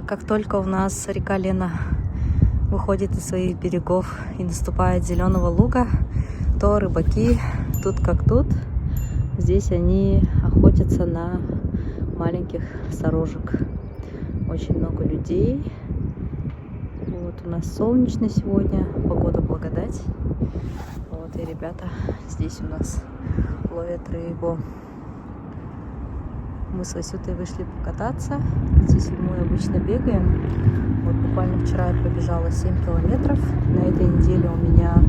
Как только у нас река Лена выходит из своих берегов и наступает зеленого луга, то рыбаки тут как тут. Здесь они охотятся на маленьких сорожек. Очень много людей. Вот у нас солнечно сегодня, погода благодать. Вот и ребята здесь у нас ловят рыбу. Мы с Васютой вышли покататься. Здесь мы обычно бегаем. Вот буквально вчера я пробежала 7 километров. На этой неделе у меня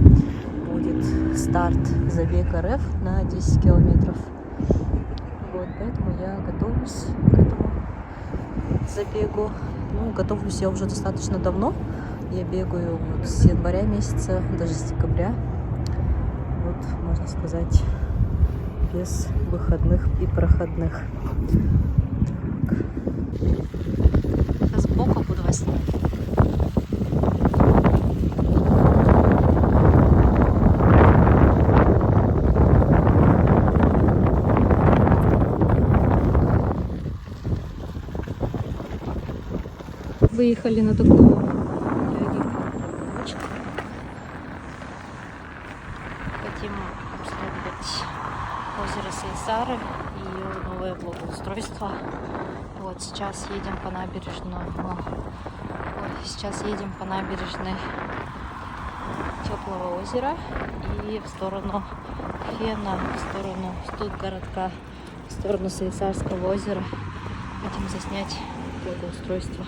будет старт забега РФ на 10 километров. Вот, поэтому я готовлюсь к этому забегу. Ну, готовлюсь я уже достаточно давно. Я бегаю вот с января месяца, даже с декабря. Вот, можно сказать, без выходных и проходных. Так. Сейчас сбоку буду вас снимать. Выехали на такую легенькую. Хотим обследовать озеро Сайсары и ее новое благоустройство. Вот сейчас едем по набережной Теплого озера и в сторону Фена, в сторону Студгородка, в сторону Сайсарского озера. Хотим заснять благоустройство.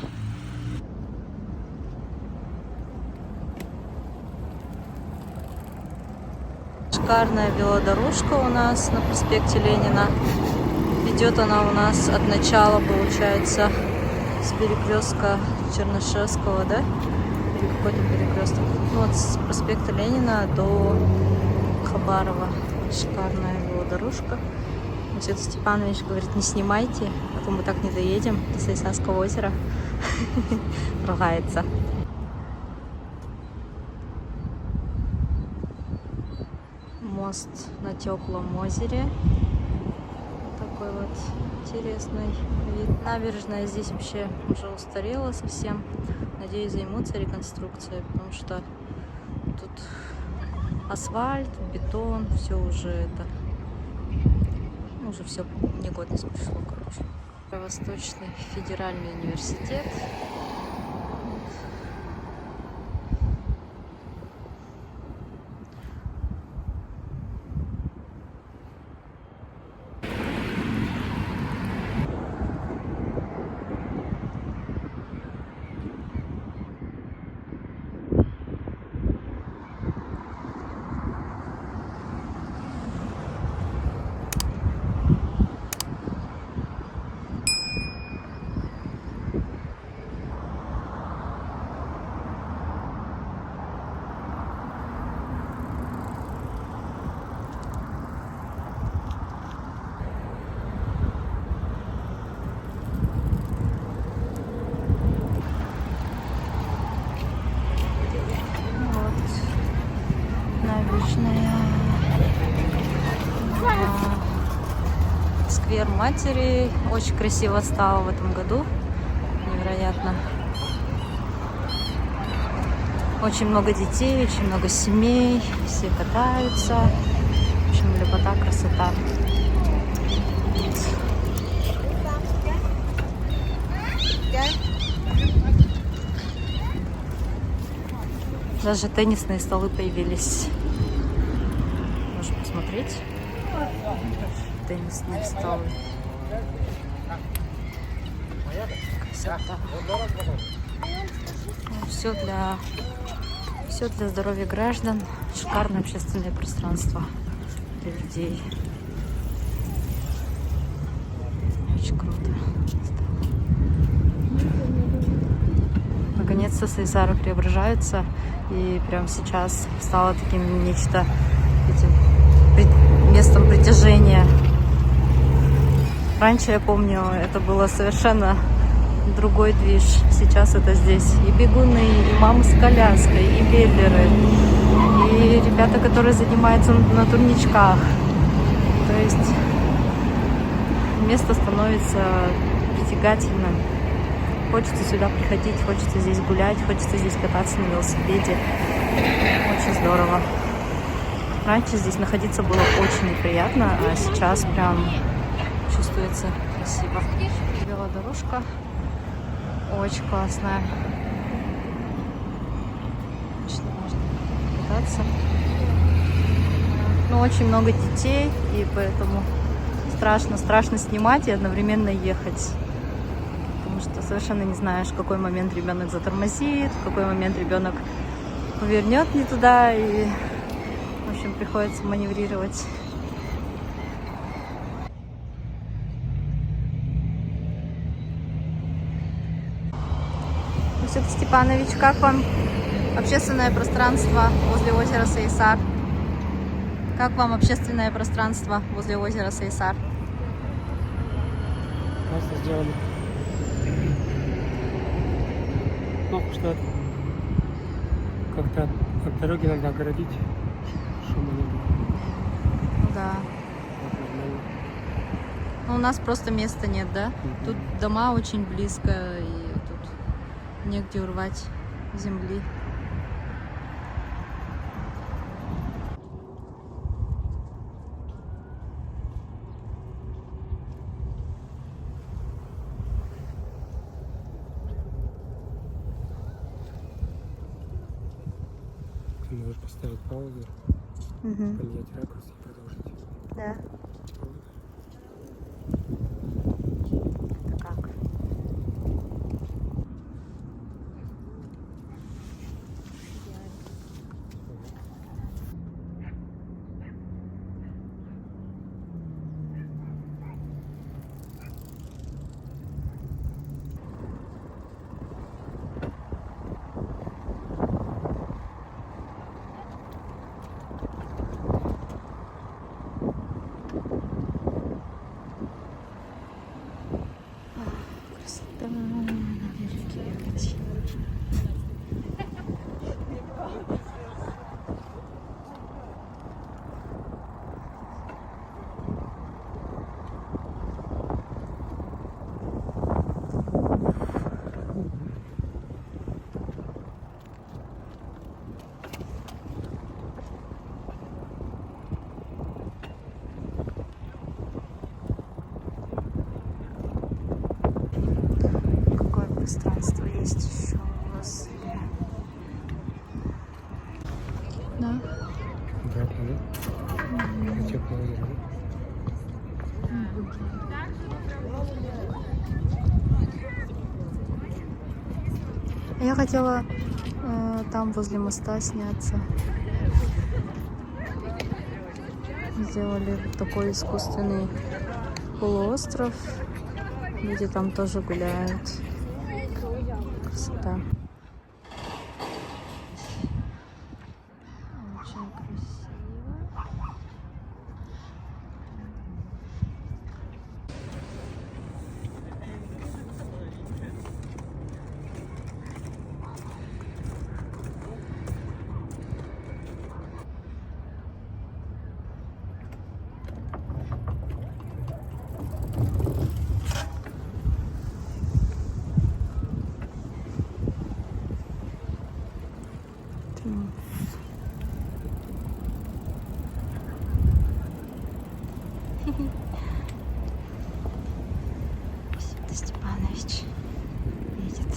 Шикарная велодорожка у нас на проспекте Ленина. Идет она у нас от начала, получается, с перекрестка Чернышевского, да? Или какой-то перекресток. Ну, вот с проспекта Ленина до Хабарова. Шикарная велодорожка. Василий Степанович говорит, не снимайте, а то мы так не доедем до Сайсарского озера. Ругается. Мост на Теплом озере. Такой вот интересный вид. Набережная здесь вообще уже устарела совсем. Надеюсь, займутся реконструкцией, потому что тут асфальт, бетон, все уже это... Уже все в негодность пришло, короче. Восточный федеральный университет. Сквер Матери. Очень красиво стало в этом году. Невероятно. Очень много детей, очень много семей. Все катаются. В общем, лепота, красота. Даже теннисные столы появились. Можно посмотреть. Теннисные столы. Красота. Все для здоровья граждан. Шикарное общественное пространство для людей. Очень круто. Наконец-то Сайсара преображается. И прямо сейчас стало таким нечто, этим местом притяжения. Раньше, я помню, это было совершенно другой движ. Сейчас это здесь и бегуны, и мамы с коляской, и веллеры, и ребята, которые занимаются на турничках. То есть место становится притягательным. хочется сюда приходить, хочется здесь гулять, хочется здесь кататься на велосипеде. Очень здорово. Раньше здесь находиться было очень неприятно, а сейчас прям чувствуется красиво. Велодорожка очень классная. Отлично можно кататься. Но очень много детей, и поэтому страшно снимать и одновременно ехать. Потому что совершенно не знаешь, в какой момент ребенок затормозит, в какой момент ребенок повернет не туда, и, в общем, приходится маневрировать. Усюк Степанович, как вам общественное пространство возле озера Сайсар? Как вам общественное пространство возле озера Сайсар? Классно сделали. Ну, что как-то от дороги надо огородить, шума не было. Да. Вот нормально. Ну, у нас просто места нет, да? Тут дома очень близко, и тут негде урвать земли. Ты можешь поставить паузу, поменять ракурс и продолжить. Да. Это как? Красота на береге Иртыша. Какое пространство есть еще у вас? Да. Обратно, да? Теплое озеро, да? Я хотела там возле моста сняться. Сделали такой искусственный полуостров. Люди там тоже гуляют. Красота. Очень красиво. Усюк Степанович едет.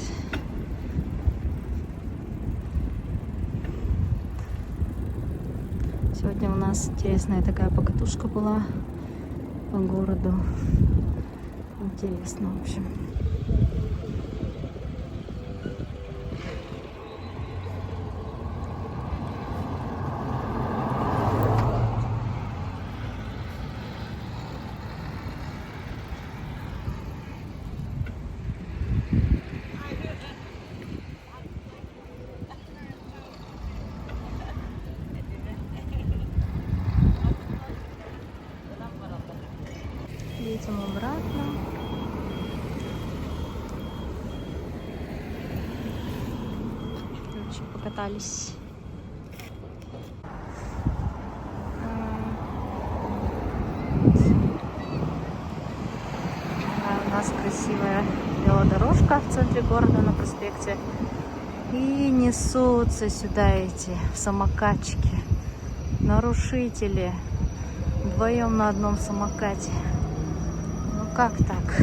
Сегодня у нас интересная такая покатушка была по городу. Интересно, в общем. Едем обратно. Короче, покатались. У нас красивая велодорожка. парковка в центре города на проспекте. И несутся сюда эти самокатчики, нарушители, вдвоем на одном самокате. Ну как так?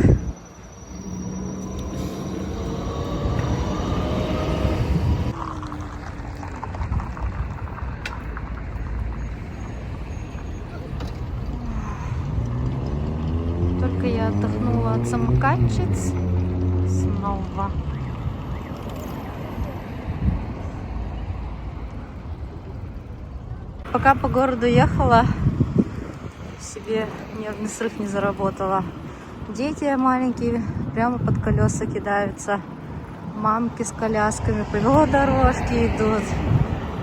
Только я отдохнула от самокатчиц снова. Пока по городу ехала, себе нервный срыв не заработала. Дети маленькие прямо под колеса кидаются. Мамки с колясками по велодорожке идут.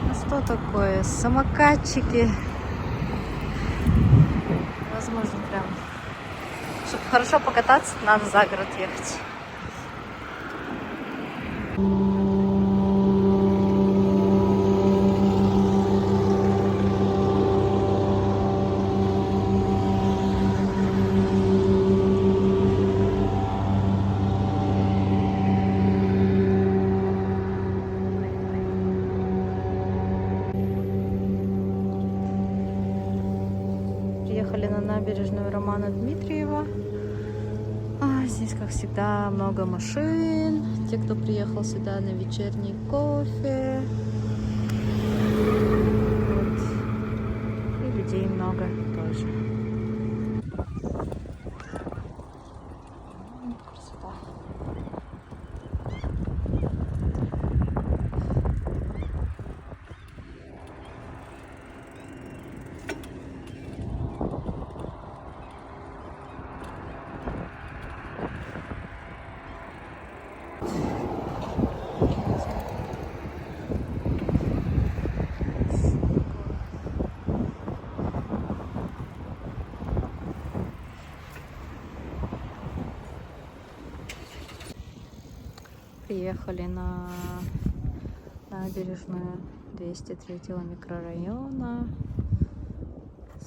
Ну что такое? Самокатчики. Возможно, прям. Чтобы хорошо покататься, надо за город ехать. Приехали на набережную Романа Дмитриева. Здесь, как всегда, много машин. Те, кто приехал сюда на вечерний кофе. Вот. И людей много тоже. Красота. Приехали на набережную 203-го микрорайона.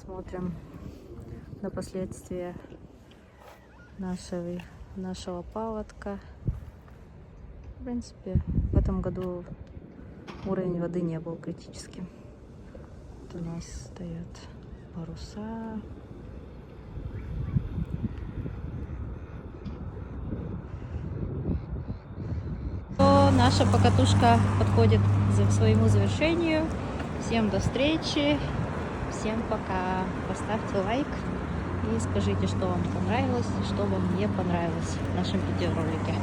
Смотрим на последствия нашего паводка. В принципе, в этом году уровень воды не был критическим. Вот у нас стоят паруса. Наша покатушка подходит к своему завершению. Всем до встречи. Всем пока. Поставьте лайк и скажите, что вам понравилось, что вам не понравилось в нашем видеоролике.